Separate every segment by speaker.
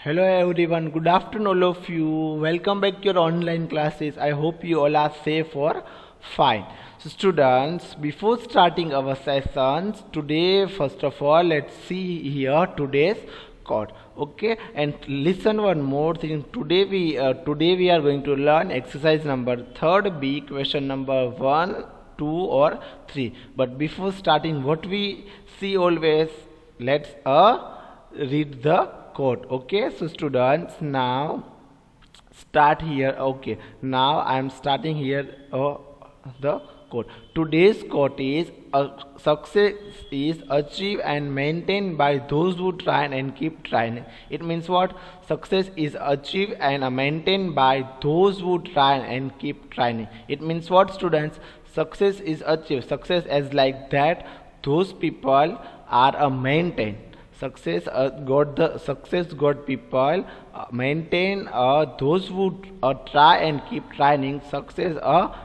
Speaker 1: Hello everyone, good afternoon all of you. Welcome back to your online classes. I hope you all are safe or fine. So students, before starting our sessions, today first of all let's see here today's code. Okay, and listen one more thing. Today we are going to learn exercise number 3rd B, question number 1, 2 or 3. But before starting what we see always, let's read the code. Okay, so students, now start here. Okay, now I am starting here the code. Today's code is success is achieved and maintained by those who try and keep trying. It means what? Success is achieved and maintained by those who try and keep trying. It means what, students? Success is achieved. Success as like that those people are maintained. Success got people maintain those who try and keep trying. Success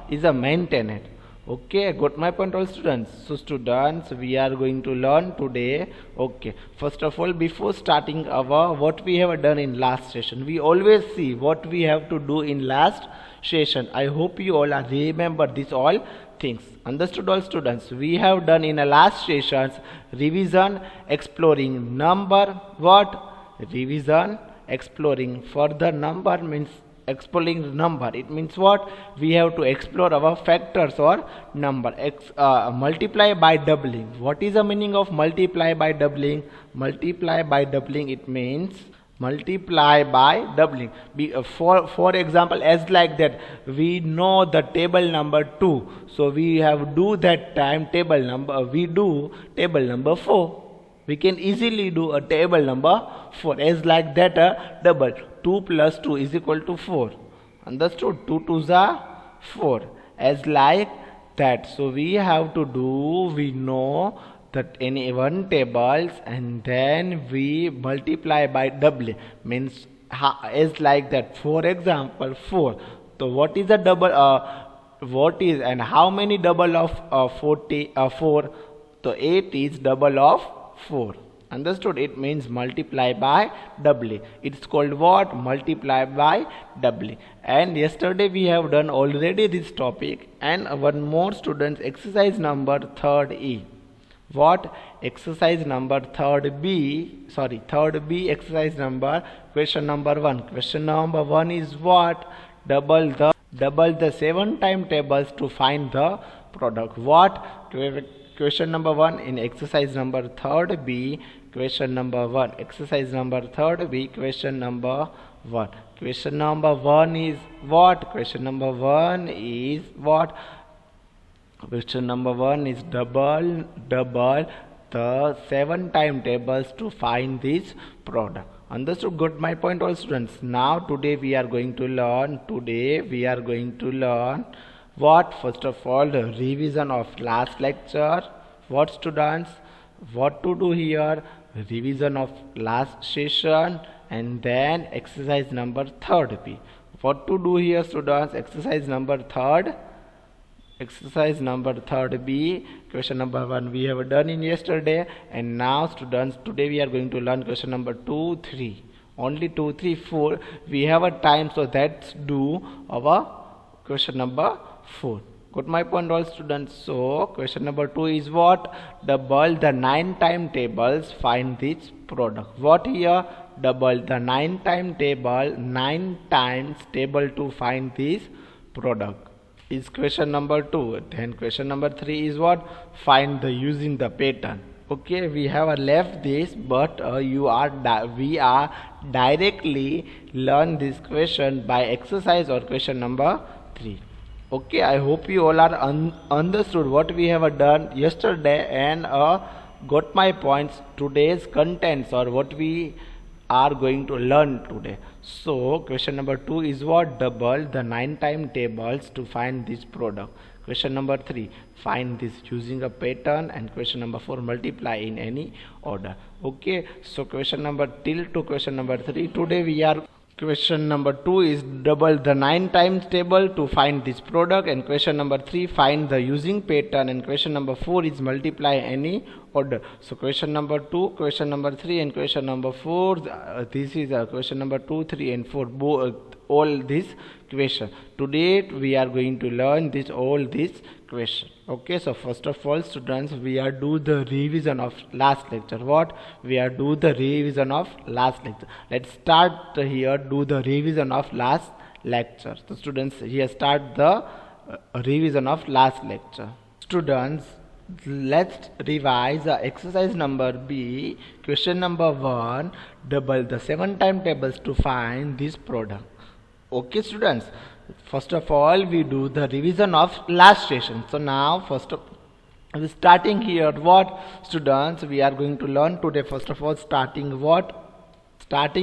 Speaker 1: is a maintained. Okay, got my point, all students? So students, we are going to learn today. Okay, first of all, before starting our what we have done in last session, we always see what we have to do in last session. I hope you all are remember this all things. Understood, all students? We have done in a last sessions revision, exploring number. What? Revision, exploring further number means exploring number. It means what? We have to explore our factors or number. Multiply by doubling. What is the meaning of multiply by doubling? Multiply by doubling, it means multiply by doubling. For example, as like that, we know the table number 2, so we have do that time table number, we do table number 4. We can easily do a table number 4 as like that, a double. 2 plus 2 is equal to 4. Understood? 2 2s are 4 as like that. So we have to do, we know that any one tables and then we multiply by doubling means is like that. For example, 4. So what is the double? What is and how many double of 4? So 8 is double of 4. Understood? It means multiply by doubling. It's called what? Multiply by doubling. And yesterday we have done already this topic. And one more, students, exercise number 3rd E. What? Exercise number 3rd B, exercise number, question number 1. Question number 1 is what? Double the 7 time tables to find the product. What? Question number 1 in exercise number 3rd B, question number 1. Exercise number 3rd B, question number 1. Question number 1 is what? Question number 1 is what? Question number 1 is double the 7 time tables to find this product. Understood? Got my point, all students? Now today we are going to learn what? First of all, the revision of last lecture. What, students? What to do here? Revision of last session, and then exercise number 3rd B. What to do here, students? Exercise number 3rd B, question number 1 we have done in yesterday, and now students, today we are going to learn question number 2, 3. Only 2, 3, 4 we have a time, so let's do our question number 4. Got my point, all students? So question number 2 is what? Double the 9 time tables, find this product. What here? Double the 9 time table, 9 times table to find this product is question number 2. Then question number 3 is what? Find the using the pattern. Okay, we have left this, but we are directly learn this question by exercise or question number 3. Okay, I hope you all are understood what we have done yesterday and got my points, today's contents or what we are going to learn today. So question number 2 is what? Double the 9 time tables to find this product. Question number 3, find this using a pattern, and question number 4, multiply in any order. Okay, so question number till to question number 3 today we are Question number 2 is double the 9 times table to find this product, and question number 3 find the using pattern, and question number 4 is multiply any order. So question number 2, question number 3 and question number 4, this is question number 2, 3 and 4, all this question. Today we are going to learn all this question. Okay, so first of all students, we are do the revision of last lecture. What we are do the revision of last lecture. Let's start here do the revision of last lecture. So students, here start the revision of last lecture. Students, let's revise exercise number B. Question number 1, double the 7 time tables to find this product. Okay students, first of all we do the revision of last session. So now starting here, what students we are going to learn today? First of all, starting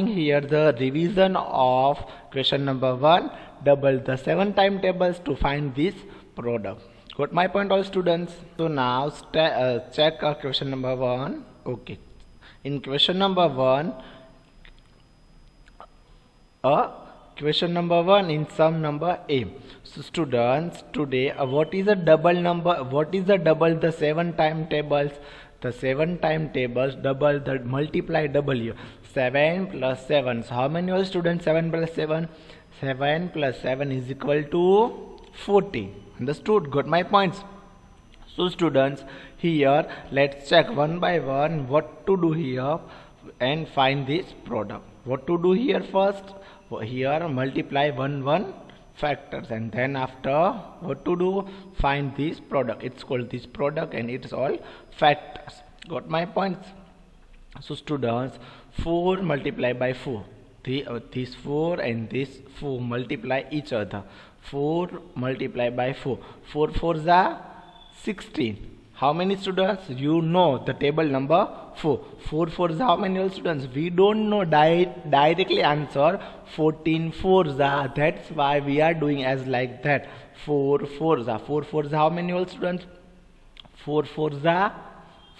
Speaker 1: here the revision of question number 1, double the 7 time tables to find this product. Got my point all students? So now check question number 1. Okay, in question number 1, question number 1 in sum number A. So students, today what is a double number? What is the double the 7 time tables? The 7 time tables double the multiply W. 7 plus 7. So how many all students? 7 plus 7. 7 plus 7 is equal to 40. Understood? Got my points? So students, here let's check one by one what to do here and find this product. What to do here first? Here multiply 1 factors, and then after what to do? Find this product. It's called this product and it's all factors. Got my points? So students, 4 multiply by 4. This 4 and this 4 multiply each other. 4 multiply by 4. 4 4s are 16. How many students? You know the table number 4. 4 4s how many students? We don't know directly answer. 14 4s are. That's why we are doing as like that. 4 4s are. 4 4s how many students? 4 4s are.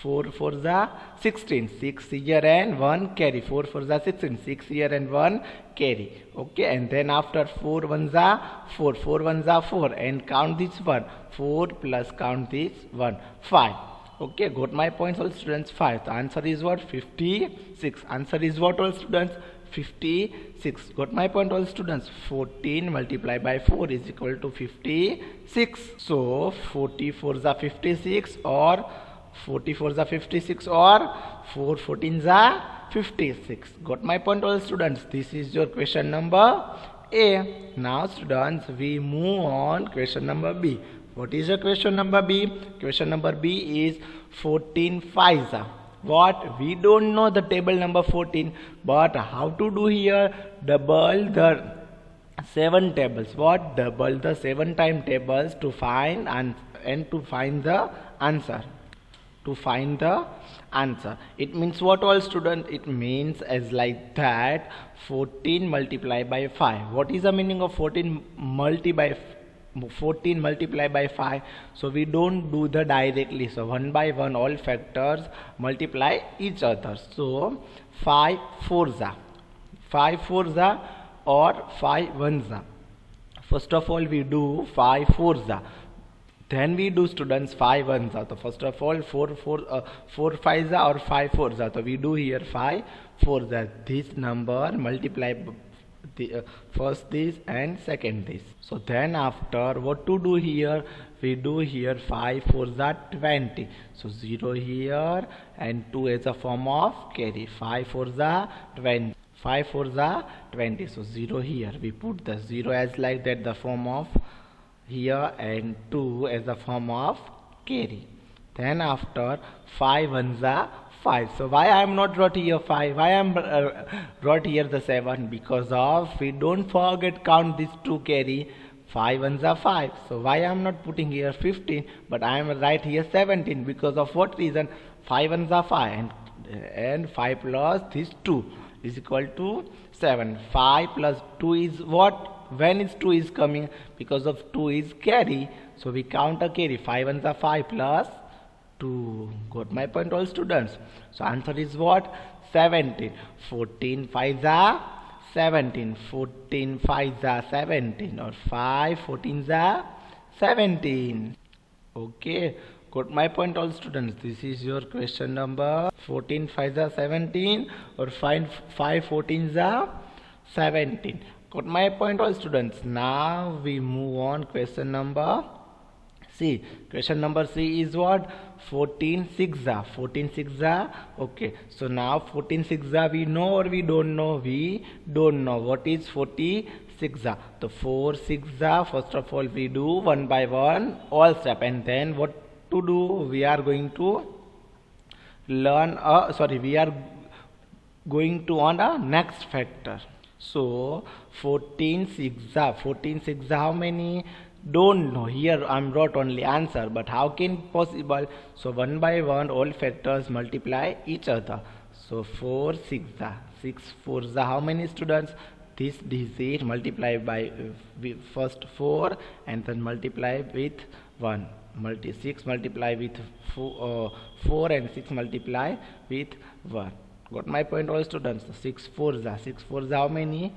Speaker 1: 4 4s are 16. 6 here and 1 carry. 4 4s are 16. 6 here and 1 carry. Okay, and then after 4 1s are 4. 4 1s are 4, and count this 1. 4 plus count this 1. 5. Okay, got my points all students? 5. The answer is what? 56. Answer is what all students? 56. Got my point all students? 14 multiplied by 4 is equal to 56. So 44s are 56, or 44s are 56, or 4 14s are 56. Got my point all students? This is your question number A. Now students, we move on question number B. What is your question number B? Question number B is 14 5s are. What? We don't know the table number 14, but how to do here? Double the 7 tables. What? Double the 7 time tables to find and to find the answer. To find the answer. It means what all student? It means as like that 14 multiplied by 5. What is the meaning of 14 multiplied by 5? So we don't do the directly. So one by one all factors multiply each other. So 5 4s are. 5 4s are or 5 1s are. First of all we do 5 4s are. Then we do students 5 1s are. So first of all 4 5s are or 5 4s are. So we do here 5 4s are. This number multiply first this and second this. So then after what to do here? We do here 5 4s are 20. So 0 here and 2 as a form of carry. 5 4s are 20. 5 4s are 20. So 0 here. We put the 0 as like that, the form of here, and 2 as a form of carry. Then after 5 1s are 5. So why I am not wrote here 5? Why I am wrote here the 7? Because of we don't forget count these 2 carry. 5 1s are 5. So why I am not putting here 15, but I am write here 17? Because of what reason? 5 1s are 5, and 5 plus this 2 is equal to 7. 5 plus 2 is what? When is 2 is coming? Because of 2 is carry. So we count a carry. 5 1s are 5 plus 2. Got my point all students? So answer is what? 17. 14 5s are 17. 14 5s are 17, or 5 14s are 17. Okay, got my point, all students. This is your question number. 14 5s are 17, or 5 14s are 17. Got my point, all students. Now we move on. Question number C. Question number C is what? 14 6 are. 14 6 are. Okay. So now 14 6 are we know or we don't know? We don't know. What is 46 are? The 4 6 are. First of all we do one by one all step, and then what to do? We are going to learn we are going to on a next factor. So 14 6 are. 14 6 are how many? Don't know. Here I'm wrote only answer, but how can possible? So one by one all factors multiply each other. So 4 6 are. 6 4s are how many, students? This digit multiply by first 4 and then multiply with 1. 6 multiply with 4 and 6 multiply with 1. Got my point, all students? 6 4s are. 6 4s are how many?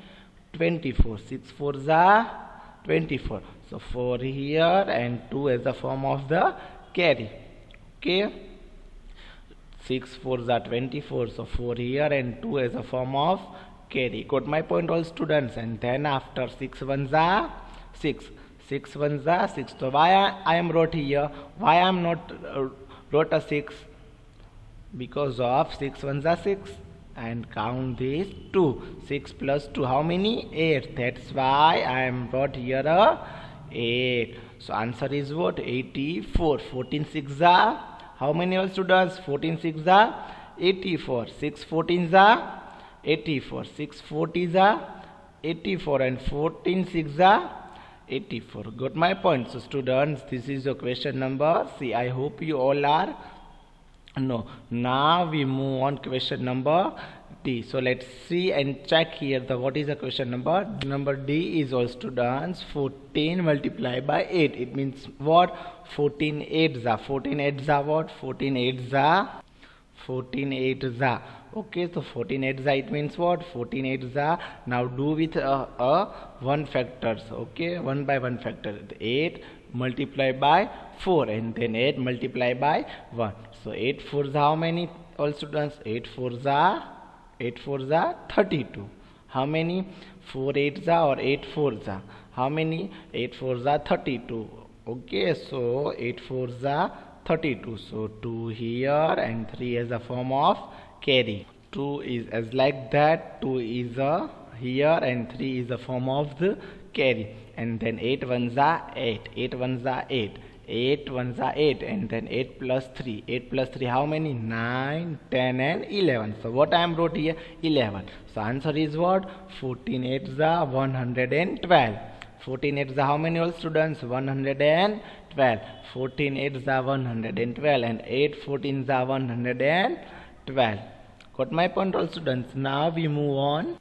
Speaker 1: 24. 6 4s are 24. So 4 here and 2 as the form of the carry. Okay. 6 4s are 24. So 4 here and 2 as a form of carry. Got my point, all students? And then after 6 1s are 6. 6 1s are 6. So why I am wrote here? Why I am not wrote a 6? Because of 6 1s are 6. And count this 2. 6 plus 2 how many? 8. That's why I am brought here a 8. So answer is what? 84. 14 6 are how many, all students? 14 6 are 84. 6 14s are 84. 6 40s are 84, and 14 6 are 84. Got my point? So students, this is your question number C. I hope you all are no. Now we move on question number D. So let's see and check here the what is the question number. Number D is, all students, 14 multiplied by 8. It means what? 14 8s are. 14 8s are what? 14 8s are 14 8s are. Okay, so 14 8s are, it means what? 14 8s are. Now do with one factors. Okay, one by one factor. 8 multiplied by 4 and then 8 multiplied by 1. So 8 4s are how many, all students? 8 4s are 32. How many? 4 8s are or 8 4s are? How many? 8 4s are 32. Okay, so 8 4s are 32. So 2 here and 3 as a form of carry. 2 is as like that. 2 is a here and 3 is a form of the carry. And then 8 1s are 8. 8 1s are 8. 8 1s are 8, and then 8 plus 3. 8 plus 3 how many? 9, 10 and 11. So what I am wrote here? 11. So answer is what? 14 8s are 112. 14 8s are how many, all students? 112. 14 8s are 112 and 8 14s are 112. Got my point, all students? Now we move on.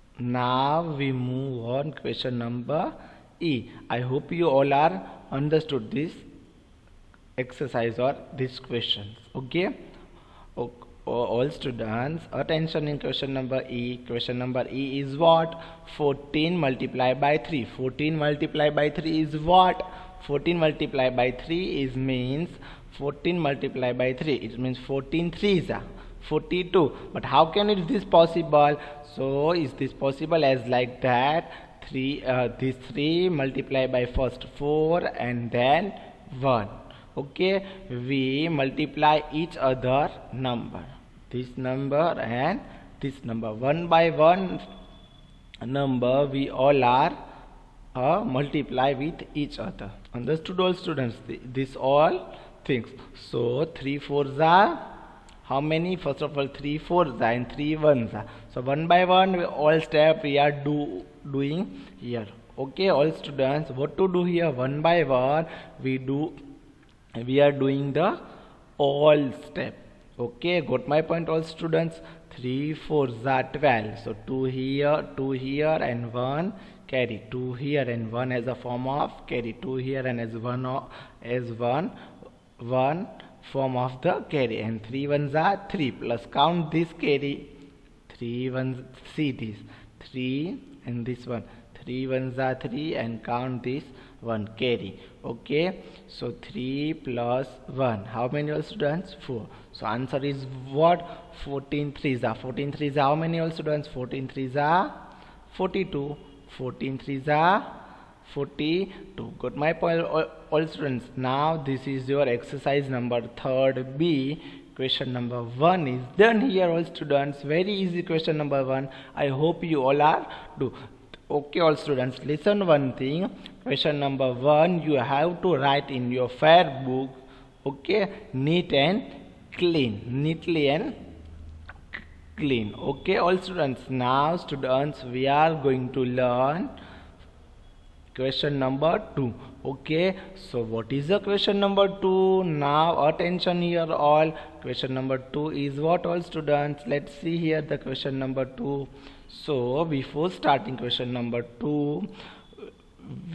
Speaker 1: Question number E. I hope you all are understood this exercise or these questions. Okay. All students, attention in question number E. Question number E is what? 14 multiplied by 3. 14 multiplied by 3 is what? 14 multiplied by 3 is means 14 multiplied by 3. It means 14 3s are 42. But how can it this possible? So is this possible as like that? 3 this 3 multiplied by first 4 and then 1. Okay, we multiply each other number, this number and this number, one by one number we all are multiply with each other. Understood, all students? This all things. So 3 4s are how many? First of all 3 4s are and 3 1s are. So one by one all step we are doing here. Okay, all students, what to do here? One by one we are doing the all step. Okay, got my point, all students? 3 4s are 12. So 2 here and 1 carry. 2 here and 1 as a form of carry. 2 here and as one form of the carry. And 3 1s are 3 plus count this carry. 3 1s, see this. 3 and this one 3 ones are 3 and count this one carry. Okay, so 3 plus 1, how many all students? 4. So answer is what? 14 threes are 14 threes are how many all students? 14 threes are 42. 14 threes are 42. Got my point all students? Now this is your exercise number 3rd B. Question number 1 is done here all students. Very easy question number 1. I hope you all are do. Okay all students, listen one thing. Question number 1 you have to write in your fair book. Okay, neat and clean, neatly and clean. Okay all students, now students we are going to learn question number 2. Okay, so what is the question number 2? Now attention here all. Question number 2 is what all students? Let's see here the question number 2. So before starting question number 2,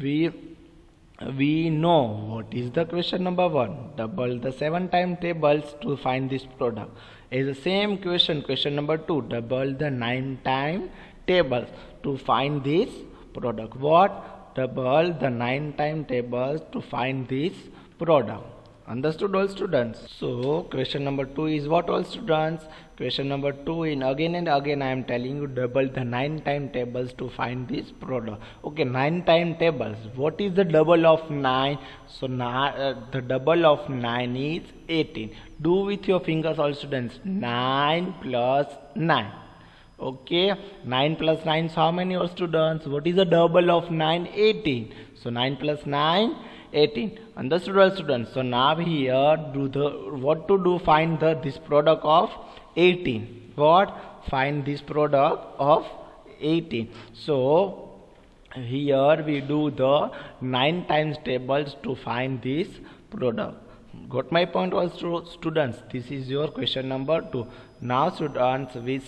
Speaker 1: we know what is the question number 1. Double the 7 time tables to find this product. Is the same question number 2. Double the 9 time tables to find this product. What? Double the 9 time tables to find this product. Understood all students? So question number 2 is what all students? Question number 2 in again and again I am telling you double the 9 time tables to find this product. Okay, 9 time tables. What is the double of 9? So the double of 9 is 18. Do with your fingers all students. 9 plus 9. Okay, 9 plus 9 so how many all students? What is the double of 9? 18. So 9 plus 9 18. Understood all students? So now here do the what to do? Find the this product of 18. What? Find this product of 18. So here we do the 9 times tables to find this product. Got my point all students? This is your question number 2. Now students we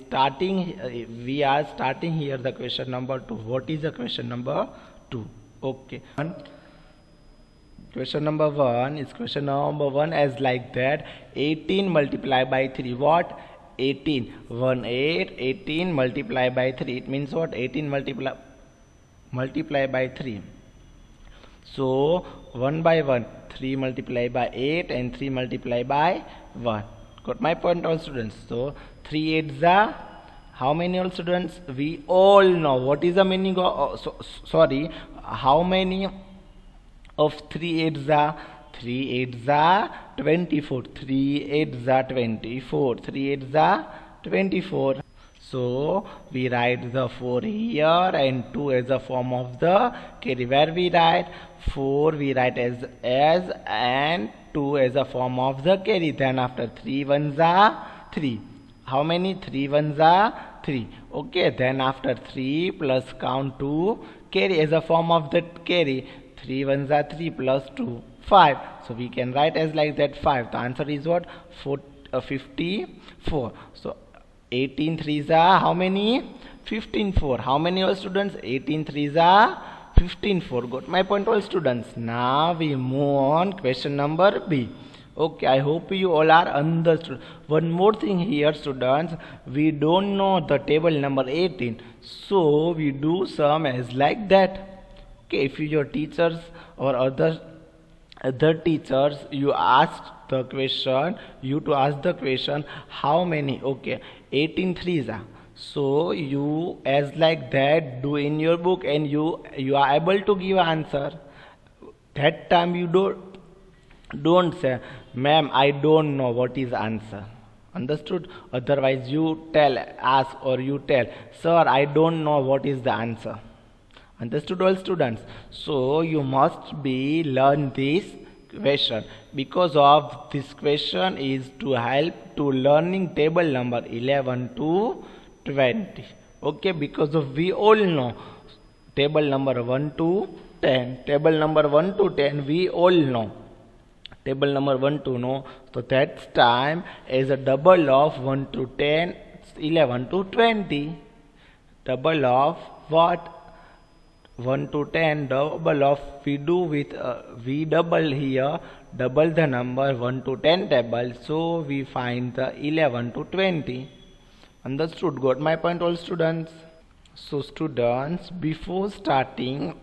Speaker 1: are starting here the question number 2. What is the question number 2? Okay, question number 1 is question number 1 as like that. 18 multiplied by 3. What? 18 1 8 18 multiplied by 3. It means what? 18 multiply by 3. So 1 by 1 3 multiplied by 8 and 3 multiplied by 1. Got my point all students? So 3 8s are how many all students? We all know what is the meaning of how many of 3 8s are? 3 8s are 24. 3 8s are 24. 3 8s are 24. So we write the 4 here and 2 as a form of the carry. Where we write 4 we write as and 2 as a form of the carry. Then after 3 ones are 3. How many? 3 ones are 3. Okay, then after 3 plus count 2 carry as a form of the carry. 3 ones are 3 plus 2 5. So we can write as like that 5. The answer is what? 54. So 18 threes are how many? 15 4. How many all students? 18 threes are 15 4. Got my point all students? Now we move on question number B. Okay, I hope you all are understood. One more thing here students, we don't know the table number 18, so we do sum as like that. Okay, if your teachers or other teachers you ask the question, you to ask the question how many? Okay, 18 threes are. So you as like that do in your book and you are able to give answer. That time you don't say ma'am I don't know what is answer. Understood? Otherwise you ask or you tell sir I don't know what is the answer. Understood all students? So you must be learn this question, because of this question is to help to learning table number 11 to 20. Okay, because of we all know table number 1 to 10. Table number 1 to 10 we all know. Table number 1 to know. So that time is a double of 1 to 10, 11 to 20. Double of what? 1 to 10, double of we do with we double here, double the number 1 to 10 table, so we find the 11 to 20. Understood? Got my point all students? So students, before starting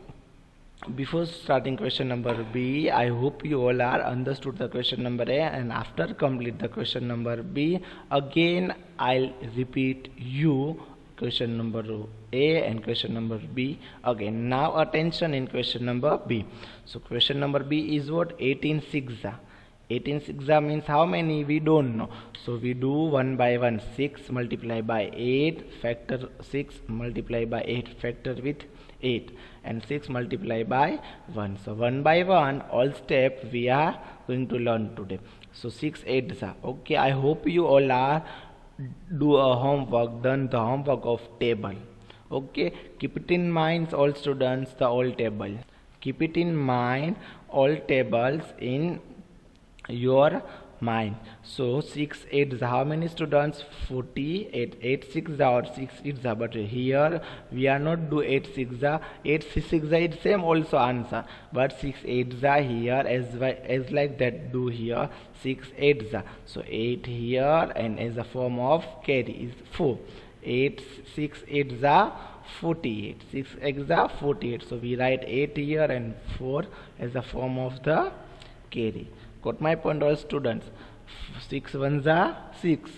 Speaker 1: question number B, I hope you all are understood the question number A, and after complete the question number B, again I'll repeat you question number A and question number B again. Now attention in question number B. So question number B is what? 18 sixes. 18 sixes means how many? We don't know. So we do 1 by 1. 6 multiply by 8 factor 6 multiply by 8 factor with 8 and 6 multiply by 1. So 1 by 1 all step we are going to learn today. So 6 8s are okay. I hope you all are done the homework of table. Okay, keep it in mind all students, the all table. Keep it in mind all tables in your mind. So 6 8 how many students? 48. 8 6 or 6 8, but here we are not do 8 6 8 6 is same also answer, but 6 8 here as like that do here 6 8. So 8 here, and as a form of carry is 4. 8 6 8 48. 6 8 48. So we write 8 here and 4 as a form of the carry. Got my point all students? 6 1s are 6.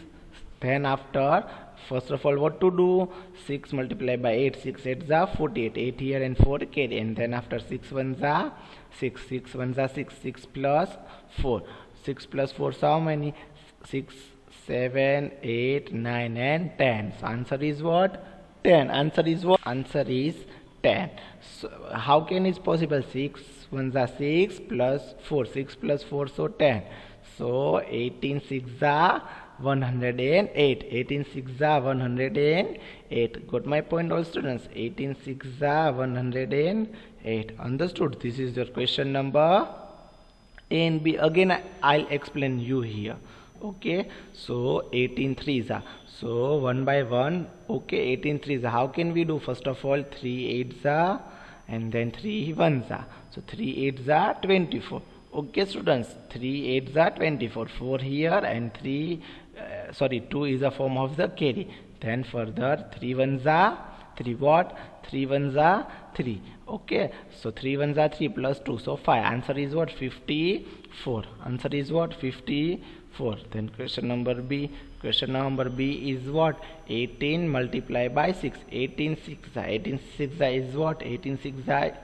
Speaker 1: Then after, first of all what to do? 6 multiply by 8. 6 8s are 48. 8 here and 4 carry, and then after 6 1s are 6. 6 1s are 6. 6 plus 4. 6 plus 4 so how many? 6 7 8 9 and 10. So answer is what? 10. Answer is what? Answer is 10. So how can it possible? 6 1s are 6 plus 4. 6 plus 4 so 10. So 18 6 are 108. 18 6 are 108. Got my point all students? 18 6 are 108. Understood? This is your question number A and B. Again I'll explain you here. Okay, so 18 3s are, so 1 by 1. Okay, 18 3s. How can we do? First of all 3 8s are and then 3 1s are. So 3 8s are 24. Okay students, 3 8s are 24. 4 here and 2 is a form of the carry. Then further 3 1s are 3. What? 3 1s are 3. Okay, so 3 1s are 3 plus 2 so 5. Answer is what? 54. Answer is what? 54. Then question number B. Question number B is what? 18 multiplied by 6. 18 6 18 6 is what? 18 6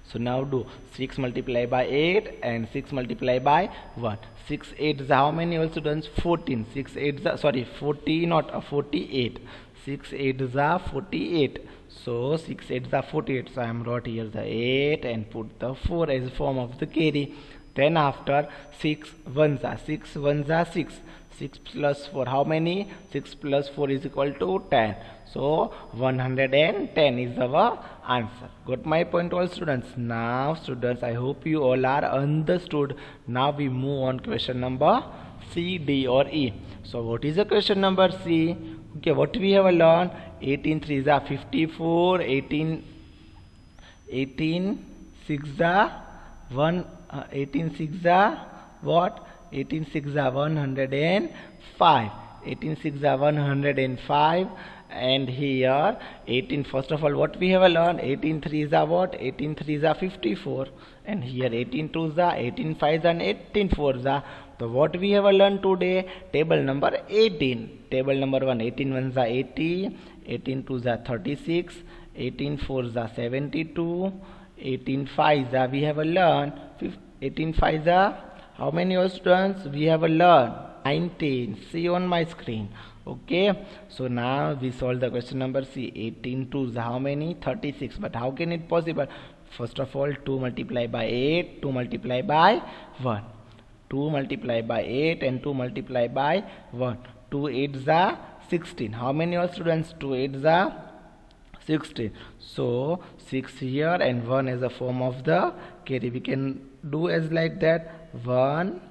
Speaker 1: so now do 6 multiplied by 8 and 6 multiplied by 1. 6 8 is how many all students? 14. 6 8 is 40, not 48. 6 8 is 48. So 6 8 is 48. So I am wrote here the 8 and put the 4 as form of the carry. Then after 6 1s are 6 1s are 6. 6 plus 4 how many? 6 plus 4 is equal to 10. So 110 is our answer. Got my point all students? Now students, I hope you all are understood. Now we move on question number C, D or E. So what is the question number C? Okay, what we have learned? 18 3s are 54. 18 6 are 1. 18 6 are what? 18 6 are 105. 18 6 are 105. And here 18, first of all what we have learned? 18 3s are what? 18 3s are 54. And here 18 2s are 18 5s and 18 4s are. So what we have learned today? Table number 18. Table number 1. 18 1s are 80. 18 2s are 36. 18 4s are 72. 18 5s are we have learned. 18 5s are how many students? We have learned 19. See on my screen. Okay, so now we solve the question number C. 18 2s how many? 36. But how can it possible? First of all 2 multiply by 8, 2 multiply by 1. 2 multiply by 8 and 2 multiply by 1. 2 8s are 16. How many students? 2 8s are 16. So 6 here and 1 as a form of the carry. We can do as like that. 1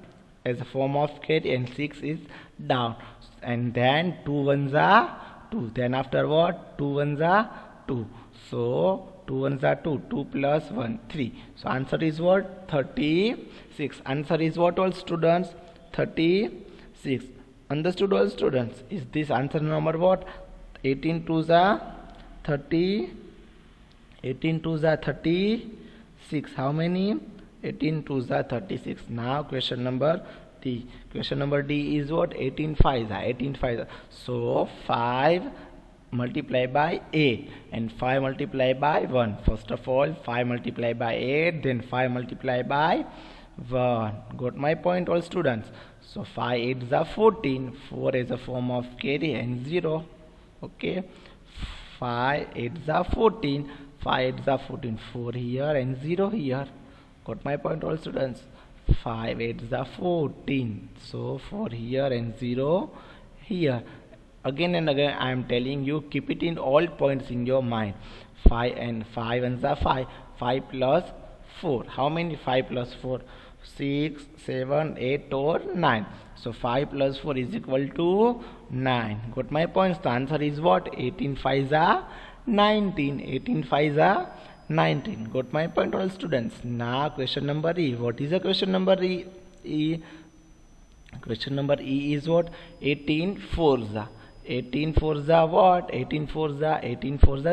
Speaker 1: as a form of carry and 6 is down. And then 2 1s are 2. Then after what? 2 1s are 2. So 2 1s are 2. 2 plus 1 3. So answer is what? 36. Answer is what all students? 36. Understood all students? Is this answer number what? 18 2s are 30. 18 twos are 36. How many? 18 twos are 36. Now question number D. Question number D is what? 18 fives are 18 fives are. So 5 multiplied by 8 and 5 multiplied by 1. First of all 5 multiplied by 8, then 5 multiplied by 1. Got my point, all students? So 5 8s are 14. 4 is a form of carry and 0. Okay, 5 8s are 14. 5 8s are 14. 4 here and 0 here. Got my point, all students? 5 8s are 14. So 4 here and 0 here. Again and again I am telling you, keep it in all points in your mind. 5 and 5 ones are 5. 5 plus 4. How many? 5 plus 4. 6, 7, 8 or 9. So 5 plus 4 is equal to 9. Got my points? The answer is what? 18 fives are 19. 18 fives are 19. Got my point, all students? Now question number E. What is the question number E? Question number E is what? 18 fours are. 18 fours are what? 18 fours are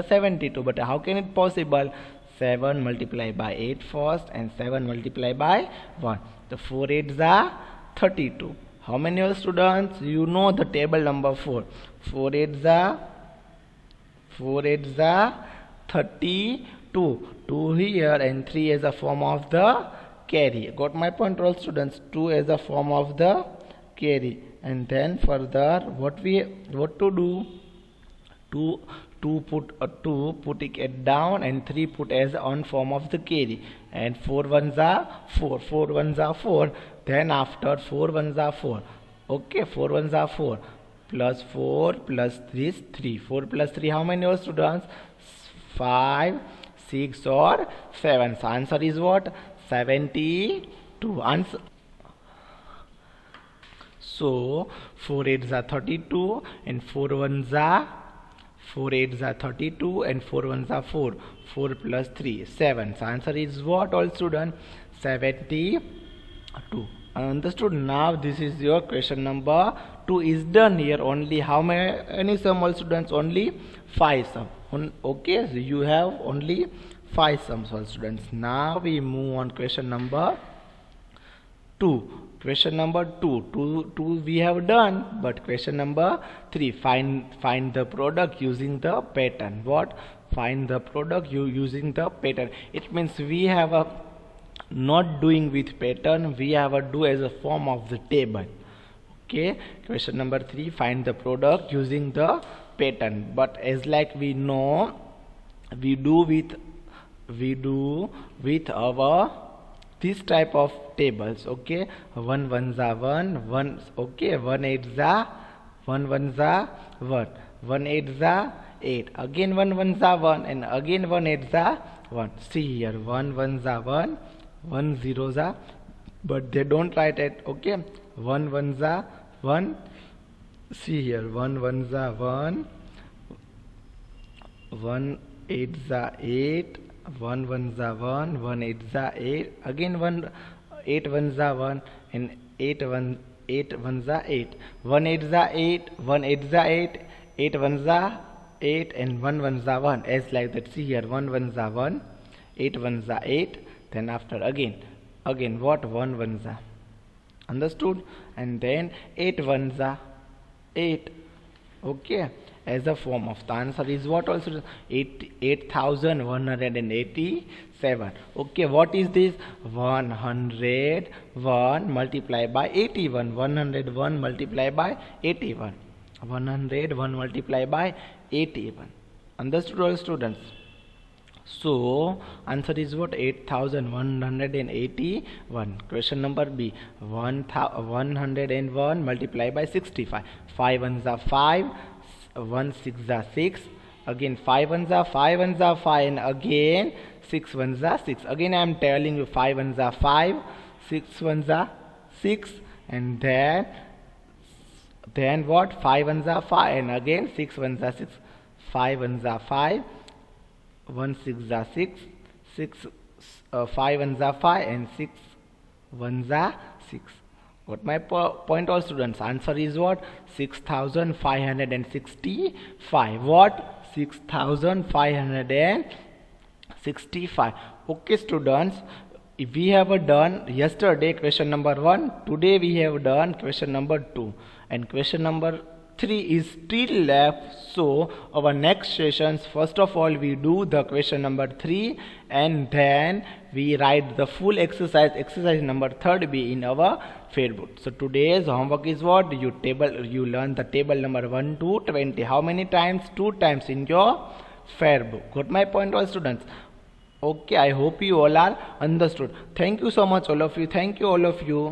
Speaker 1: 72. But how can it possible? 7 multiplied by 8 first and 7 multiplied by 1. The 4 8s are 32. How many, all students? You know the table number 4. 4 8s are 32. 2 here and 3 as a form of the carry. Got my point, all students? 2 as a form of the carry. And then further what to do? 2 put it down and 3 put as on form of the carry, and 4 ones are 4. 4 ones are 4. Then after 4 ones are 4. Okay, 4 ones are 4 plus 4 plus 3. 4 plus 3, how many, all students? 5, 6 or 7. So answer is what? 72. Answer. So 4 8s are 32 and 4 1s are 4 8s are 32 and 4 1s are 4. 4 plus 3, 7. So answer is what, all students? 72. Understood? Now this is your question number 2 is done here. Only how many sum, all students? Only 5 sum. Okay, so you have only 5 sums, all students. Now we move on question number 2. Question number 2 we have done, but question number 3, find the product using the pattern. What? Find the product using the pattern. It means we have a not doing with pattern, we have a do as a form of the table. Okay, question number 3, find the product using the pattern. But as like we know, we do with our this type of tables. Okay, 1 1s are 1. Okay, 1 8s are 1 1s are 1. 1 8s are 8. Again 1 1s are 1 and again 1 8s are 1. See here, 1 1s are 1, 1 0s are, but they don't write it. Okay, 1 1s are 1. See here, 1 1s are 1, 1 8s are 8. 1 1s are 1, 1 8s are 8. Again 1 8 1s are 1 and 8 1s are 8. 1 8s are 8, 1 8s are 8, 8 1s are 8 and 1 1s are 1. As like that. See here, 1 1s are 1, 8 1s are 8. Then after again what? 1 1s are. Understood? And then 8 1s are 8. Okay, as a form of the answer is what? Also 8,187. Okay, what is this? 101 multiplied by 81. 101 multiplied by 81. 101 multiplied by 81. Understood, all students? So answer is what? 8,181. Question number B. 101 multiplied by 65. 5 ones are 5. 1 6 are 6. Again 5 ones are 5 and again 6 ones are 6. Again I am telling you, 5 ones are 5, 6 ones are 6, and then what? 5 ones are 5 and again 6 ones are 6. 5 ones are 5, 1 6 are 6, 5 ones are 5 and 6 ones are 6. Got my point, all students? Answer is what? 6,565. What? 6565. Okay students, if we have done yesterday question number 1, today we have done question number 2, and question number 3 is still left. So our next sessions, first of all we do the question number 3 and then we write the full exercise number 3b in our fair book. So today's homework is what? You learn the table number 1 to 20. How many times? 2 times in your fair book. Got my point, all students? Okay, I hope you all are understood. Thank you so much all of you. Thank you all of you.